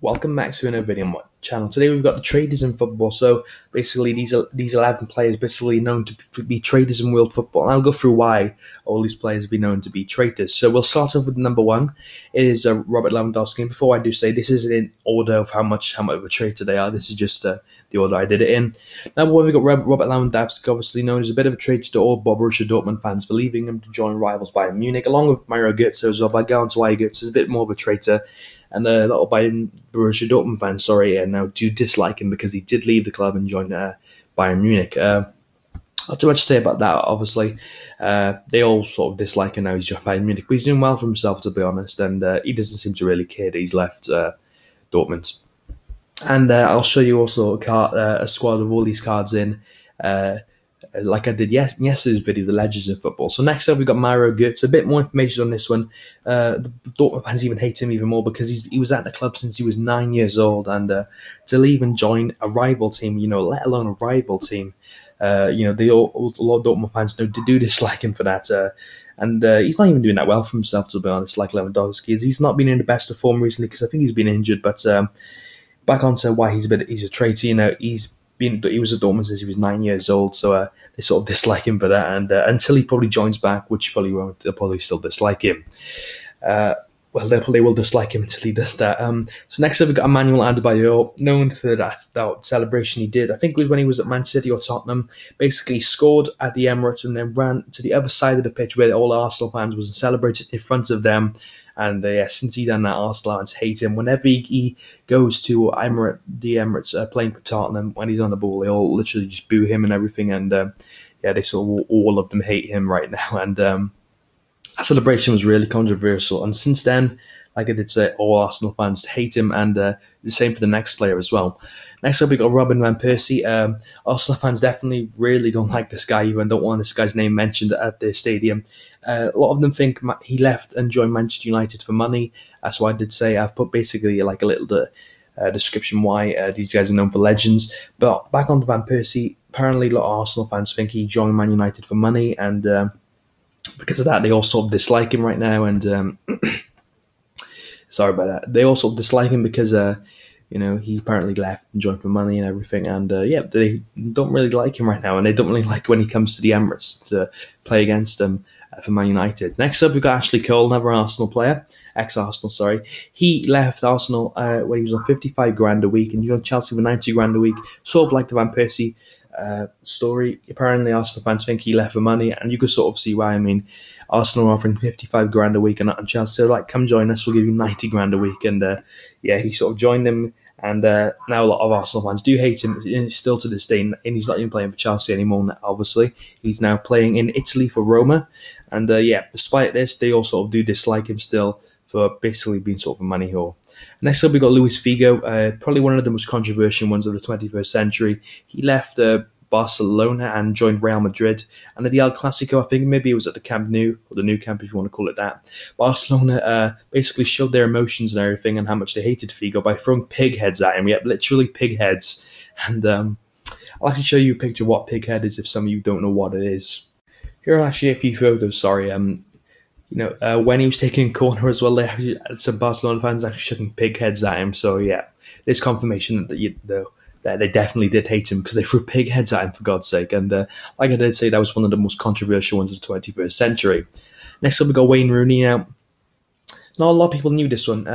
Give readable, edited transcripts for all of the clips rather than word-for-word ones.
Welcome back to another video on my channel. Today we've got the Traitors in football. So basically these 11 players basically known to be traitors in world football. And I'll go through why all these players have been known to be traitors. So we'll start off with number one. It is Robert Lamm. Before I do say, this isn't in order of how much of a traitor they are. This is just the order I did it in. Number one, we've got Robert Lewandowski, obviously known as a bit of a traitor to all Borussia Dortmund fans for leaving him to join rivals Bayern Munich, along with Mario Götze as well. But going to why Götze is a bit more of a traitor. And a lot of Borussia Dortmund fans, and now do dislike him because he did leave the club and join Bayern Munich. Not too much to say about that, obviously. They all sort of dislike him now he's joined Bayern Munich. But he's doing well for himself, to be honest, and he doesn't seem to really care that he's left Dortmund. And I'll show you also a squad of all these cards in, like I did in yesterday's video, the Legends of Football. So next up, we've got Mario Götze. A bit more information on this one. The Dortmund fans even hate him even more because he was at the club since he was 9 years old, and to leave and join a rival team, let alone a rival team, a lot of Dortmund fans do dislike him for that. And he's not even doing that well for himself, to be honest, like Lewandowski is. He's not been in the best of form recently because I think he's been injured. But back on to why he's a traitor. He was at Dortmund since he was 9 years old, so they sort of dislike him for that. And until he probably joins back, which probably won't, they'll probably still dislike him. They will dislike him until he does that. So next up, we've got Emmanuel Adebayor, known for that celebration he did. I think it was when he was at Man City or Tottenham. Basically, scored at the Emirates and then ran to the other side of the pitch where all the Arsenal fans was and celebrated in front of them. And since he done that, Arsenal fans hate him. Whenever he goes to the Emirates playing for Tottenham, when he's on the ball, they all literally just boo him and everything. And they sort of all of them hate him right now. And that celebration was really controversial. And since then, like I did say, all Arsenal fans hate him, and the same for the next player as well. Next up, we got Robin van Persie. Arsenal fans definitely really don't like this guy, even don't want this guy's name mentioned at their stadium. A lot of them think he left and joined Manchester United for money. So I did say I've put basically like a little description why these guys are known for legends. But back on to Van Persie, apparently a lot of Arsenal fans think he joined Man United for money, and because of that, they all sort of dislike him right now. And sorry about that. They all sort of dislike him because he apparently left and joined for money and everything. And they don't really like him right now, and they don't really like when he comes to the Emirates to play against them for Man United. Next up, we've got Ashley Cole, another Arsenal player, ex-Arsenal, sorry. He left Arsenal when he was on 55 grand a week, and he was on Chelsea for 90 grand a week. Sort of like the Van Persie story. Apparently, Arsenal fans think he left for money, and you could sort of see why. I mean, Arsenal are offering 55 grand a week and not on Chelsea. So like, come join us, we'll give you 90 grand a week. And he sort of joined them. And now a lot of Arsenal fans do hate him still to this day. And he's not even playing for Chelsea anymore, obviously. He's now playing in Italy for Roma. And despite this, they all sort of do dislike him still for basically being sort of a money whore. Next up, we got Luis Figo, probably one of the most controversial ones of the 21st century. He left Barcelona and joined Real Madrid. And at the El Clasico, I think maybe it was at the Camp Nou, or the Nou Camp if you want to call it that, Barcelona basically showed their emotions and everything and how much they hated Figo by throwing pig heads at him. Yep, literally pig heads. And I'll actually show you a picture of what pig head is if some of you don't know what it is. Here are actually a few photos, sorry. When he was taking corner as well, some Barcelona fans actually shoving pig heads at him. So yeah, there's confirmation that they definitely did hate him because they threw pig heads at him, for God's sake. And like I did say, that was one of the most controversial ones of the 21st century. Next up, we got Wayne Rooney. Now, not a lot of people knew this one.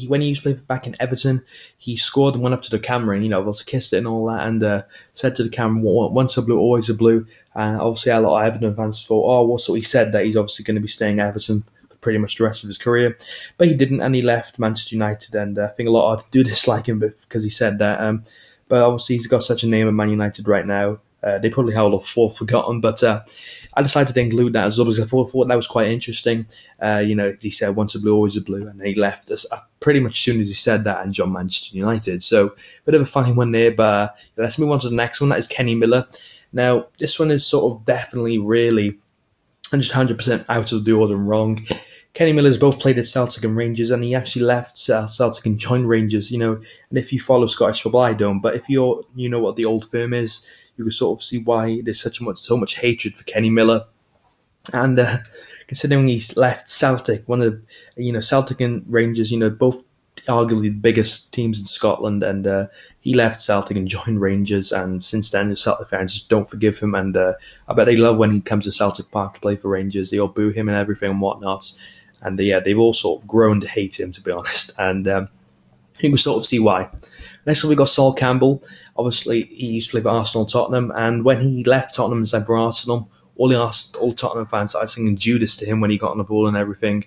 When he used to play back in Everton, he scored and went up to the camera and, obviously kissed it and all that, and said to the camera, once a blue, always a blue. And obviously, a lot of Everton fans thought, so he said that he's obviously going to be staying at Everton for pretty much the rest of his career. But he didn't, and he left Manchester United, and I think a lot of do dislike him because he said that. But obviously, he's got such a name at Man United right now. They probably held off for forgotten, but I decided to include that as well because I thought that was quite interesting. He said once a blue, always a blue, and he left us pretty much as soon as he said that and joined Manchester United. So, bit of a funny one there, but let's move on to the next one. That is Kenny Miller. Now, this one is sort of definitely really 100% out of the order and wrong. Kenny Miller's both played at Celtic and Rangers, and he actually left Celtic and joined Rangers, And if you follow Scottish football, I don't, but if you know what the old firm is, you can sort of see why there's so much hatred for Kenny Miller. And considering he's left Celtic, one of Celtic and Rangers, both arguably the biggest teams in Scotland, and he left Celtic and joined Rangers, and since then the Celtic fans just don't forgive him, and I bet they love when he comes to Celtic Park to play for Rangers. They all boo him and everything and whatnot, and yeah, they've all sort of grown to hate him, to be honest, and you can sort of see why. Next up, we got Sol Campbell. Obviously, he used to play for Arsenal and Tottenham, and when he left Tottenham and signed for Arsenal, all Tottenham fans started singing Judas to him when he got on the ball and everything.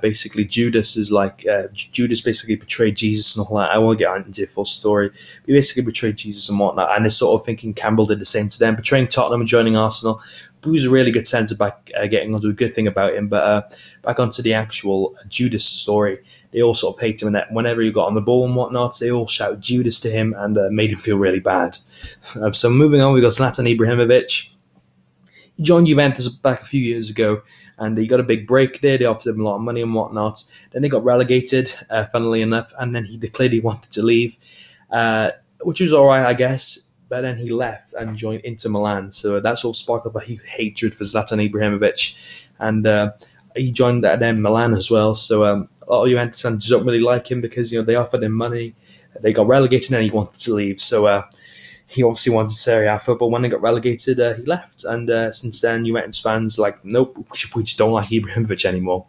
Basically, Judas is like Judas basically betrayed Jesus and all that. I won't get into the full story. He basically betrayed Jesus and whatnot, and they're sort of thinking Campbell did the same to them, betraying Tottenham and joining Arsenal. Who's a really good centre back, getting onto a good thing about him. But back onto the actual Judas story, they all sort of hate him, and that whenever he got on the ball and whatnot, they all shout Judas to him and made him feel really bad. So moving on, we got Zlatan Ibrahimovic. He joined Juventus back a few years ago, and he got a big break there. They offered him a lot of money and whatnot. Then they got relegated, funnily enough, and then he declared he wanted to leave, which was all right, I guess. But then he left and joined Inter Milan, so that's all sparked up a huge hatred for Zlatan Ibrahimovic, and he joined then Milan as well. So a lot of Juventus fans don't really like him because they offered him money, they got relegated, and he wanted to leave. So he obviously wanted Serie A football. When they got relegated, he left, and since then Juventus fans nope, we just don't like Ibrahimovic anymore.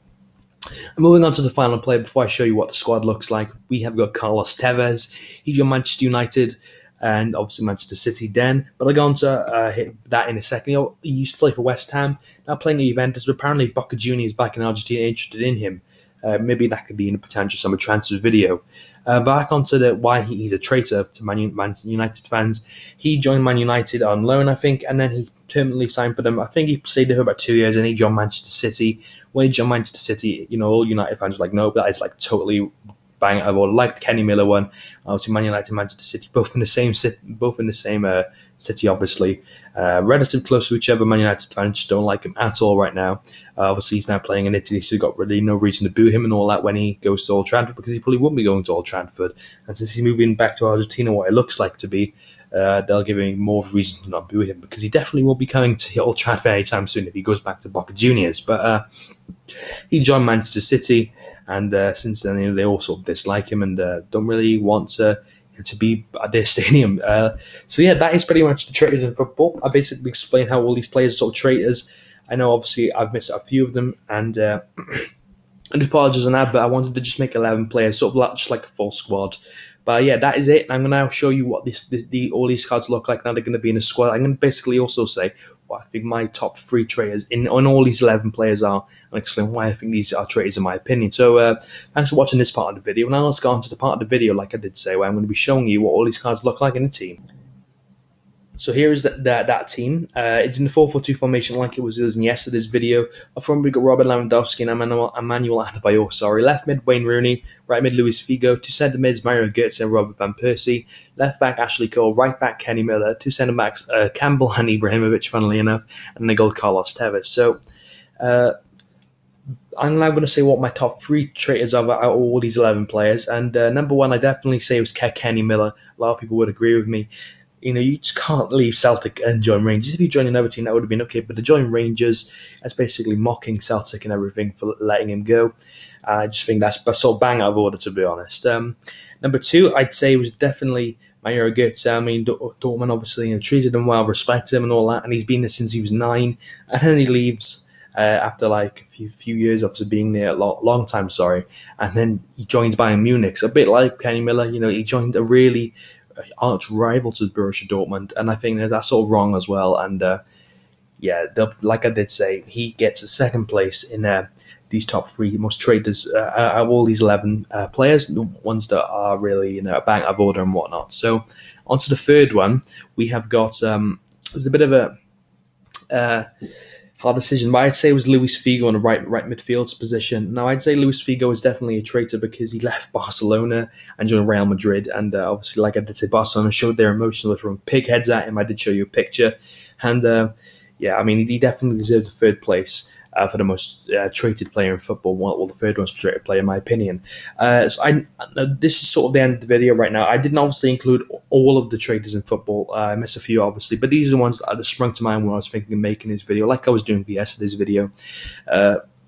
And moving on to the final player before I show you what the squad looks like, we have got Carlos Tevez. He joined Manchester United and obviously Manchester City then, but I'll go on to hit that in a second. He used to play for West Ham, now playing at Juventus, but apparently Boca Juniors back in Argentina interested in him. Maybe that could be in a potential summer transfer video. Back onto why he's a traitor to Man United fans. He joined Man United on loan, I think, and then he permanently signed for them. I think he stayed there for about 2 years, and he joined Manchester City. When he joined Manchester City, all United fans were like, no, that is totally bang out of order. Like the Kenny Miller one, obviously Man United and Manchester City, both in the same city, obviously. Relatively close to each other. Man United fans just don't like him at all right now. Obviously, he's now playing in Italy, so he's got really no reason to boo him and all that when he goes to Old Trafford, because he probably won't be going to Old Trafford. And since he's moving back to Argentina, what it looks like to be, they'll give him more reason to not boo him, because he definitely won't be coming to Old Trafford anytime soon if he goes back to Boca Juniors. But he joined Manchester City, and since then they all sort of dislike him and don't really want to be at their stadium. So yeah, that is pretty much the traitors in football. I basically explained how all these players are sort of traitors. I know obviously I've missed a few of them, and I apologize on that, but I wanted to just make 11 players, sort of just like a full squad. But yeah, that is it. I'm going to now show you what all these cards look like now they're going to be in a squad. I'm going to basically also say what I think my top 3 traitors on all these 11 players are, and explain why I think these are traitors in my opinion. So thanks for watching this part of the video. Now let's go on to the part of the video, like I did say, where I'm going to be showing you what all these cards look like in a team. So here is that team. It's in the 4-4-2 formation like it was in yesterday's video. Up front we got Robert Lewandowski and Emmanuel Adebayor. Left mid Wayne Rooney, right mid Luis Figo, 2 centre mids Mario Götze and Robert van Persie, left back Ashley Cole, right back Kenny Miller, 2 centre backs Campbell and Ibrahimovic, funnily enough, and the goal Carlos Tevez. So I'm now going to say what my top 3 traitors are out of all these 11 players. And number 1, I definitely say was Kenny Miller. A lot of people would agree with me. You just can't leave Celtic and join Rangers. If you join another team, that would have been okay. But to join Rangers, that's basically mocking Celtic and everything for letting him go. I just think that's sort of bang out of order, to be honest. Number 2, I'd say was definitely Mario Götze. I mean, Dortmund obviously treated him well, respected him and all that. And he's been there since he was 9. And then he leaves after a few years, obviously being there a long time, and then he joins Bayern Munich. So a bit like Kenny Miller, he joined a really arch rival to Borussia Dortmund, and I think that's sort of wrong as well. And like I did say, he gets a second place in these top 3 most traitors out of all these 11 players, the ones that are really bang out of order and whatnot. So on to the third one, we have got there's a bit of a hard decision, but I'd say it was Luis Figo in the right midfield position. Now, I'd say Luis Figo is definitely a traitor because he left Barcelona and joined Real Madrid, and obviously, like I did say, Barcelona showed their emotion by throwing pig heads at him. I did show you a picture, and he definitely deserves the 3rd place for the most traded player in football. Well, the 3rd most traded player, in my opinion. This is sort of the end of the video right now. I didn't obviously include all of the traders in football. I missed a few, obviously, but these are the ones that sprung to mind when I was thinking of making this video, like I was doing for yesterday's video.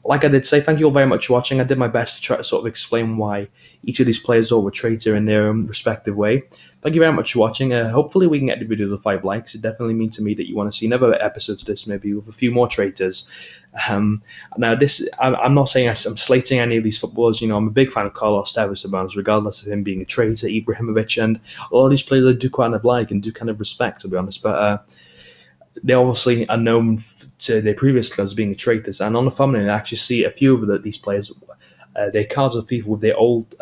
like I did say, thank you all very much for watching. I did my best to try to sort of explain why each of these players all were traitor in their own respective way. Thank you very much for watching. Hopefully we can get the video to 5 likes. It definitely means to me that you want to see another episode of this, maybe with a few more traitors. Um, Now, I'm not saying I'm slating any of these footballers. You know, I'm a big fan of Carlos Tevez, to be honest, regardless of him being a traitor, Ibrahimovic, and a lot of these players I do kind of like and do kind of respect, to be honest. But they obviously are known to their previous clubs being traitors. And on the thumbnail, I actually see a few of these players, their cards of people with their old,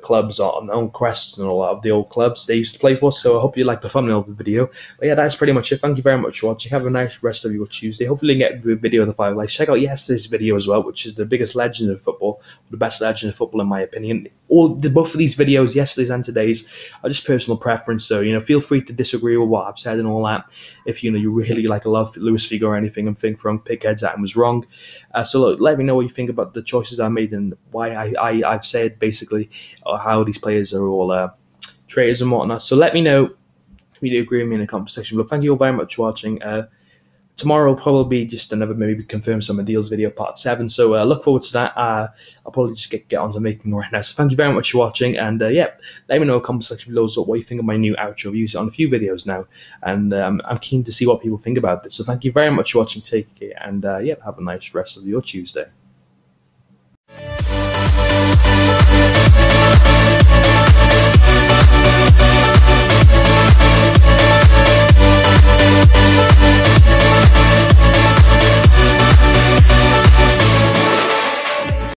clubs on own crests and all that of the old clubs they used to play for. So I hope you like the thumbnail of the video. But yeah, that's pretty much it. Thank you very much for watching. Have a nice rest of your Tuesday. Hopefully you get the video of the 5 likes. Check out yesterday's video as well, which is the biggest legend of football, the best legend of football in my opinion. Both of these videos, yesterday's and today's, are just personal preference. So feel free to disagree with what I've said and all that. If you really love Luis Figo or anything and think throwing pigheads at him was wrong. So look, let me know what you think about the choices I made and why I've said basically how these players are all traitors and whatnot. So let me know if you do agree with me in the comment section. But thank you all very much for watching. Tomorrow will probably be just another maybe confirm some of deals video part 7. So look forward to that. I'll probably just get on to making right now. So thank you very much for watching. And let me know in the comment section below what you think of my new outro. I've used it on a few videos now. And I'm keen to see what people think about this. So thank you very much for watching. Take care. And have a nice rest of your Tuesday.